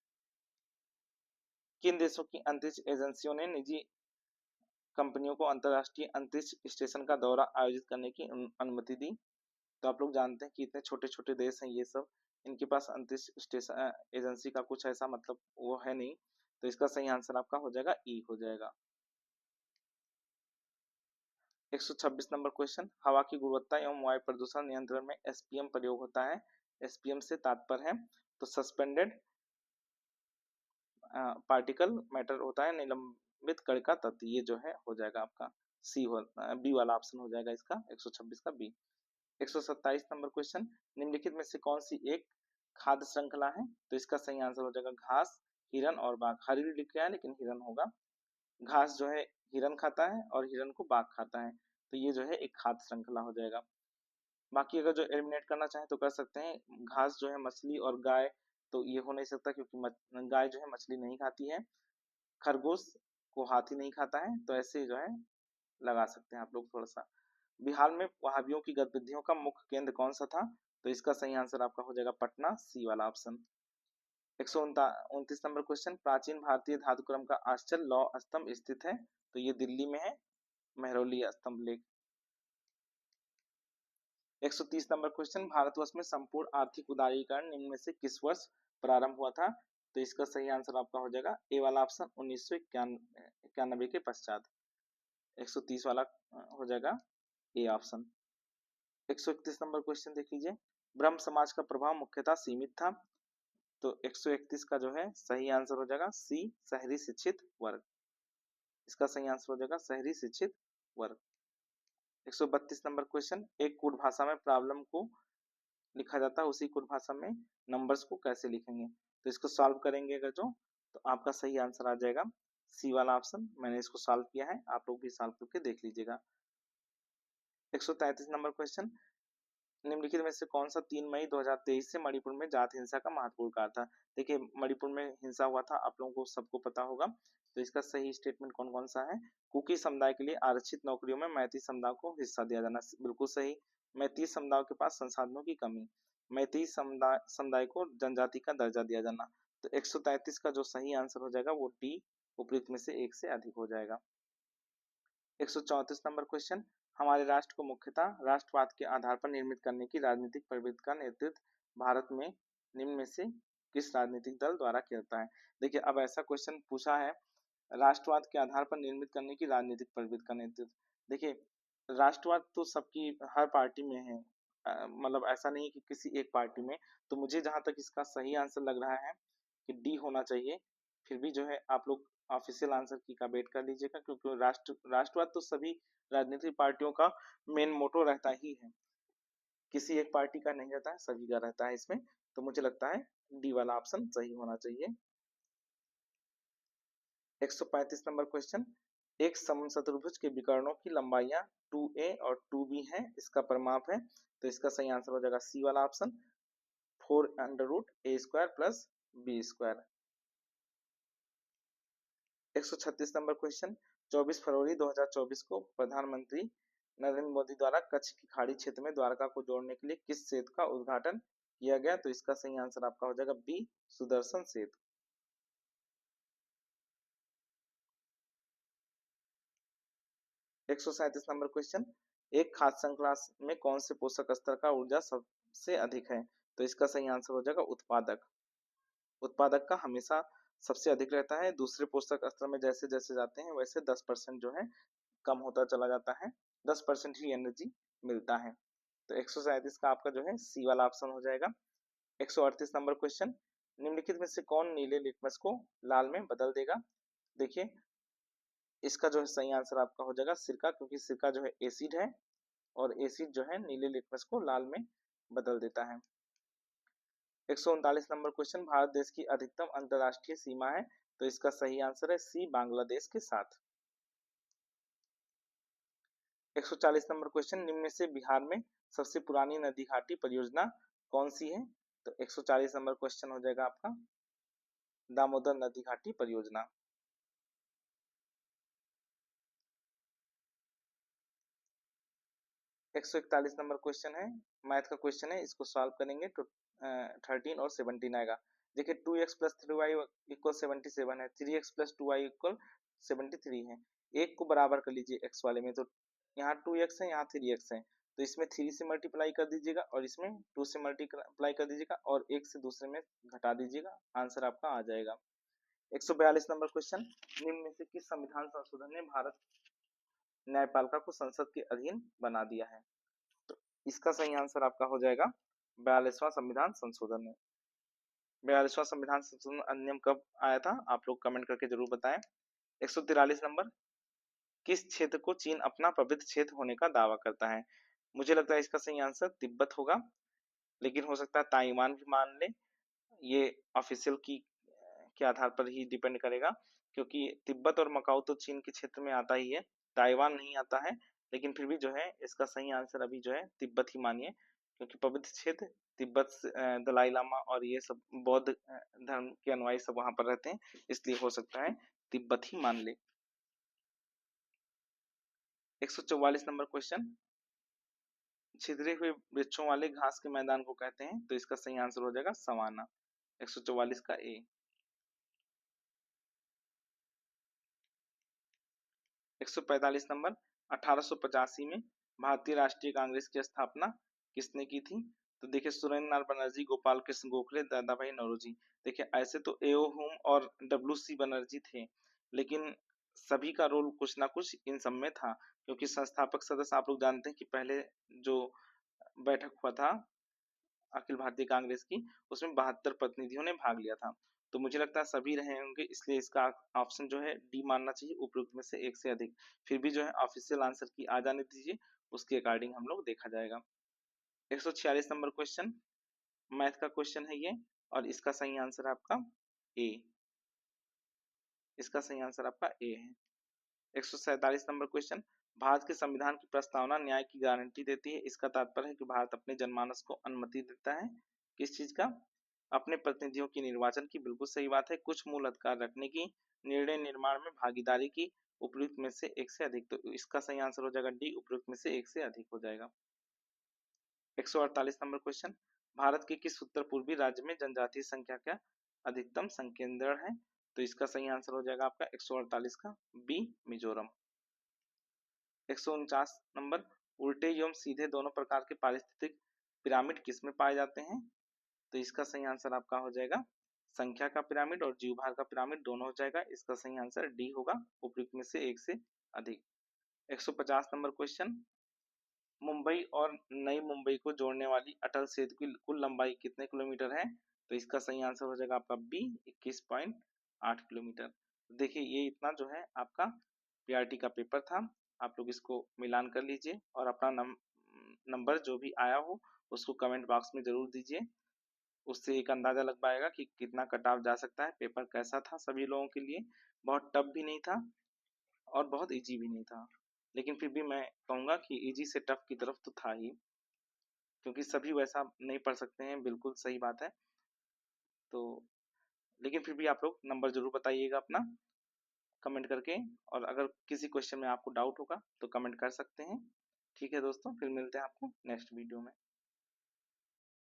S1: किन देशों की अंतरिक्ष एजेंसियों ने निजी कंपनियों को अंतरराष्ट्रीय अंतरिक्ष स्टेशन का दौरा आयोजित करने की अनुमति दी? तो आप लोग जानते हैं कि इतने छोटे छोटे देश हैं ये सब, इनके पास अंतरिक्ष स्टेशन एजेंसी का कुछ ऐसा मतलब वो है नहीं, तो इसका सही आंसर आपका हो जाएगा ई हो जाएगा। 126 नंबर क्वेश्चन, हवा की गुणवत्ता एवं वायु प्रदूषण नियंत्रण में एसपीएम प्रयोग होता है। एसपीएम से तात्पर्य है तो सस्पेंडेड पार्टिकल मैटर होता है, निलंबित कण का तत्व, ये जो है हो जाएगा आपका सी हो, बी वाला ऑप्शन हो जाएगा इसका, 126 का बी। 127 नंबर क्वेश्चन, निम्नलिखित में से कौन सी एक खाद्य श्रृंखला है? तो इसका सही आंसर हो जाएगा घास, हिरन और बाघ। हरिण लिख गया है लेकिन हिरन होगा। घास जो है हिरन खाता है और हिरन को बाघ खाता है, तो ये जो है एक खाद्य श्रृंखला हो जाएगा। बाकी अगर जो एलिमिनेट करना चाहे तो कर सकते हैं। घास जो है मछली और गाय, तो ये हो नहीं सकता क्योंकि गाय जो है मछली नहीं खाती है, खरगोश को हाथी नहीं खाता है, तो ऐसे जो है लगा सकते हैं आप लोग थोड़ा सा। बिहार में वहाबियों की गतिविधियों का मुख्य केंद्र कौन सा था? तो इसका सही आंसर आपका हो जाएगा पटना, सी वाला ऑप्शन। 129 नंबर क्वेश्चन, प्राचीन भारतीय धातुक्रम का आश्चल लौह स्तंभ स्थित है? तो ये दिल्ली में है, मेहरौली स्तंभ लेख। 130 नंबर क्वेश्चन, भारतवर्ष में संपूर्ण आर्थिक उदारीकरण निम्न में से किस वर्ष प्रारंभ हुआ था? तो इसका सही आंसर आपका हो जाएगा ए वाला ऑप्शन, 1991 के पश्चात। 130 वाला हो जाएगा ए ऑप्शन। 131 नंबर क्वेश्चन देख लीजिए, ब्रह्म समाज का प्रभाव मुख्यतः सीमित था। तो 131 का जो है सही आंसर हो जाएगा सी, शहरी शिक्षित वर्ग। इसका सही आंसर हो जाएगा शहरी शिक्षित वर्ग। 132 नंबर क्वेश्चन, एक कूट भाषा में प्रॉब्लम को लिखा जाता है, उसी कूट भाषा में नंबर्स को कैसे लिखेंगे? तो इसको सॉल्व करेंगे अगर जो, तो आपका सही आंसर आ जाएगा सी वाला ऑप्शन। मैंने इसको सॉल्व किया है, आप लोग भी सॉल्व करके देख लीजिएगा। 133 नंबर क्वेश्चन, निम्नलिखित में से कौन सा 3 मई 2023 से मणिपुर में जाति हिंसा का महत्वपूर्ण कारण था? देखिए मणिपुर में हिंसा हुआ था, आप लोगों को सबको पता होगा, तो इसका सही स्टेटमेंट कौन कौन सा है? कुकी समुदाय के लिए आरक्षित नौकरियों में मैती समुदाय को हिस्सा दिया जाना, बिल्कुल सही। मैती समुदाय के पास संसाधनों की कमी, मैती समुदाय को जनजाति का दर्जा दिया जाना। तो 133 का जो सही आंसर हो जाएगा वो डी, उपयुक्त में से एक से अधिक हो जाएगा। 134 नंबर क्वेश्चन, हमारे राष्ट्र को मुख्यतः राष्ट्रवाद के आधार पर निर्मित करने की राजनीतिक प्रवृत्ति का नेतृत्व भारत में निम्न में से किस राजनीतिक दल द्वारा किया जाता है? देखिए अब ऐसा क्वेश्चन पूछा है, राष्ट्रवाद के आधार पर निर्मित करने की राजनीतिक प्रवृत्ति का नेतृत्व। देखिए राष्ट्रवाद तो सबकी हर पार्टी में है, मतलब ऐसा नहीं कि किसी एक पार्टी में, तो मुझे जहां तक इसका सही आंसर लग रहा है कि डी होना चाहिए। फिर भी जो है आप लोग ऑफिशियल आंसर की का वेट कर लीजिएगा, क्योंकि राष्ट्रवाद तो सभी राजनीतिक पार्टियों का मेन मोटो रहता ही है, किसी एक पार्टी का नहीं रहता है, सभी का रहता है इसमें, तो मुझे लगता है डी वाला ऑप्शन सही होना चाहिए। 135 नंबर क्वेश्चन, एक समचतुर्भुज के विकर्णों की लंबाइयां 2a और 2b है, इसका परिमाप है, तो इसका सही आंसर हो जाएगा सी वाला option, 4√a² plus b²। 136 number question, 24 फरवरी 2024 को प्रधानमंत्री नरेंद्र मोदी द्वारा कच्छ की खाड़ी क्षेत्र में द्वारका को जोड़ने के लिए किस सेतु का उद्घाटन किया गया? तो इसका सही आंसर आपका हो जाएगा बी, सुदर्शन सेतु। 137 नंबर क्वेश्चन, एक खाद्य श्रृंखला में कौन से पोषक स्तर का ऊर्जा सबसे अधिक है? तो इसका सही आंसर हो जाएगा उत्पादक। उत्पादक का हमेशा सबसे अधिक रहता है। दूसरे पोषक स्तर में जैसे जैसे जाते हैं वैसे 10% जो है कम होता चला जाता है, 10% ही एनर्जी मिलता है। तो 137 का आपका जो है सी वाला ऑप्शन हो जाएगा। 138 नंबर क्वेश्चन, निम्नलिखित में से कौन नीले लिटमस को लाल में बदल देगा? देखिए इसका जो है सही आंसर आपका हो जाएगा सिरका, क्योंकि सिरका जो है एसिड है और एसिड जो है नीले लिटमस को लाल में बदल देता है। 139 नंबर क्वेश्चन, भारत देश की अधिकतम अंतरराष्ट्रीय सीमा है? तो इसका सही आंसर है सी, बांग्लादेश के साथ। 140 नंबर क्वेश्चन, निम्न में से बिहार में सबसे पुरानी नदी घाटी परियोजना कौन सी है? तो 140 नंबर क्वेश्चन हो जाएगा आपका दामोदर नदी घाटी परियोजना। 141 नंबर क्वेश्चन है, मैथ का क्वेश्चन है, इसको सॉल्व करेंगे तो 13 और 17 आएगा। देखिए 2x प्लस 3y इक्वल 77 है, 3x प्लस 2y इक्वल 73 है। एक को बराबर कर लीजिए x वाले में, तो यहाँ 2x है, यहाँ 3x है, तो इसमें 3 से मल्टीप्लाई कर दीजिएगा और इसमें 2 से मल्टीप्लाई कर दीजिएगा और एक से दूसरे में घटा दीजिएगा, आंसर आपका आ जाएगा। 142 नंबर क्वेश्चन, निम्न में से किस संविधान संशोधन ने भारत न्यायपालिका को संसद के अधीन बना दिया है? तो इसका सही आंसर आपका हो जाएगा 42वां संविधान संशोधन में। 42वां संविधान संशोधन अधिनियम कब आया था? आप लोग कमेंट करके जरूर बताएं। 143 नंबर, किस क्षेत्र को चीन अपना पवित्र क्षेत्र होने का दावा करता है? मुझे लगता है इसका सही आंसर तिब्बत होगा, लेकिन हो सकता है ताइवान भी मान ले, ये ऑफिशियल की के आधार पर ही डिपेंड करेगा, क्योंकि तिब्बत और मकाऊ तो चीन के क्षेत्र में आता ही है, ताइवान नहीं आता है। लेकिन फिर भी जो है इसका सही आंसर अभी जो है तिब्बत ही मानिए, क्योंकि पवित्र क्षेत्र तिब्बत दलाई लामा और ये सब बौद्ध धर्म के अनुयायी सब वहां पर रहते हैं, इसलिए हो सकता है तिब्बत ही मान ले। 144 नंबर क्वेश्चन, छिद्रे हुए वृक्षों वाले घास के मैदान को कहते हैं? तो इसका सही आंसर हो जाएगा सवाना। 144 का ए। 145 नंबर, 1885 में भारतीय राष्ट्रीय कांग्रेस की स्थापना किसने की थी? तो देखिए सुरेंद्र नाथ बनर्जी, गोपाल कृष्ण गोखले, दादा भाई नौरोजी। देखिए ऐसे तो एओ हुम और डब्ल्यू.सी. बनर्जी थे, लेकिन सभी का रोल कुछ ना कुछ इन सब में था, क्योंकि संस्थापक सदस्य आप लोग जानते हैं कि पहले जो बैठक हुआ था अखिल भारतीय कांग्रेस की, उसमें 72 प्रतिनिधियों ने भाग लिया था। तो मुझे लगता है सभी रहे होंगे, इसलिए इसका ऑप्शन जो है डी मानना चाहिए, उपयुक्त में से एक से अधिक। फिर भी जो है ऑफिशियल आंसर की आ जाने दीजिए, उसके अकॉर्डिंग हम लोग देखा जाएगा। 146 नंबर क्वेश्चन, मैथ का क्वेश्चन है ये, और इसका सही आंसर आपका ए। इसका सही आंसर आपका ए है। 147 नंबर क्वेश्चन, भारत के संविधान की प्रस्तावना न्याय की गारंटी देती है, इसका तात्पर्य है कि भारत अपने जनमानस को अनुमति देता है किस चीज का? अपने प्रतिनिधियों की निर्वाचन की। बिल्कुल सही बात है। कुछ मूल अधिकार रखने की, निर्णय निर्माण में भागीदारी की, उपयुक्त में से एक से अधिक। तो इसका सही आंसर हो जाएगा डी, उपयुक्त में से एक से अधिक हो जाएगा। 148 नंबर क्वेश्चन, भारत के किस उत्तर पूर्वी राज्य में जनजातीय संख्या का अधिकतम संकेंद्रण है? तो इसका सही आंसर हो जाएगा आपका 148 का बी, मिजोरम। 149 नंबर, उल्टे एवं सीधे दोनों प्रकार के पारिस्थितिक पिरामिड किसमें पाए जाते हैं? तो इसका सही आंसर आपका हो जाएगा संख्या का पिरामिड और जीवभार का पिरामिड दोनों हो जाएगा। इसका सही आंसर डी होगा, उपयुक्त में से एक से अधिक। 150 नंबर क्वेश्चन, मुंबई और नई मुंबई को जोड़ने वाली अटल सेतु की कुल लंबाई कितने किलोमीटर है? तो इसका सही आंसर हो जाएगा आपका बी, 21.8 किलोमीटर। देखिए ये इतना जो है आपका पीआरटी का पेपर था, आप लोग इसको मिलान कर लीजिए और अपना नंबर जो भी आया हो उसको कमेंट बॉक्स में जरूर दीजिए, उससे एक अंदाजा लग पाएगा कि कितना कट ऑफ जा सकता है। पेपर कैसा था सभी लोगों के लिए, बहुत टफ भी नहीं था और बहुत इजी भी नहीं था, लेकिन फिर भी मैं कहूँगा कि इजी से टफ की तरफ तो था ही, क्योंकि सभी वैसा नहीं पढ़ सकते हैं, बिल्कुल सही बात है। तो लेकिन फिर भी आप लोग नंबर जरूर बताइएगा अपना कमेंट करके, और अगर किसी क्वेश्चन में आपको डाउट होगा तो कमेंट कर सकते हैं। ठीक है दोस्तों, फिर मिलते हैं आपको नेक्स्ट वीडियो में।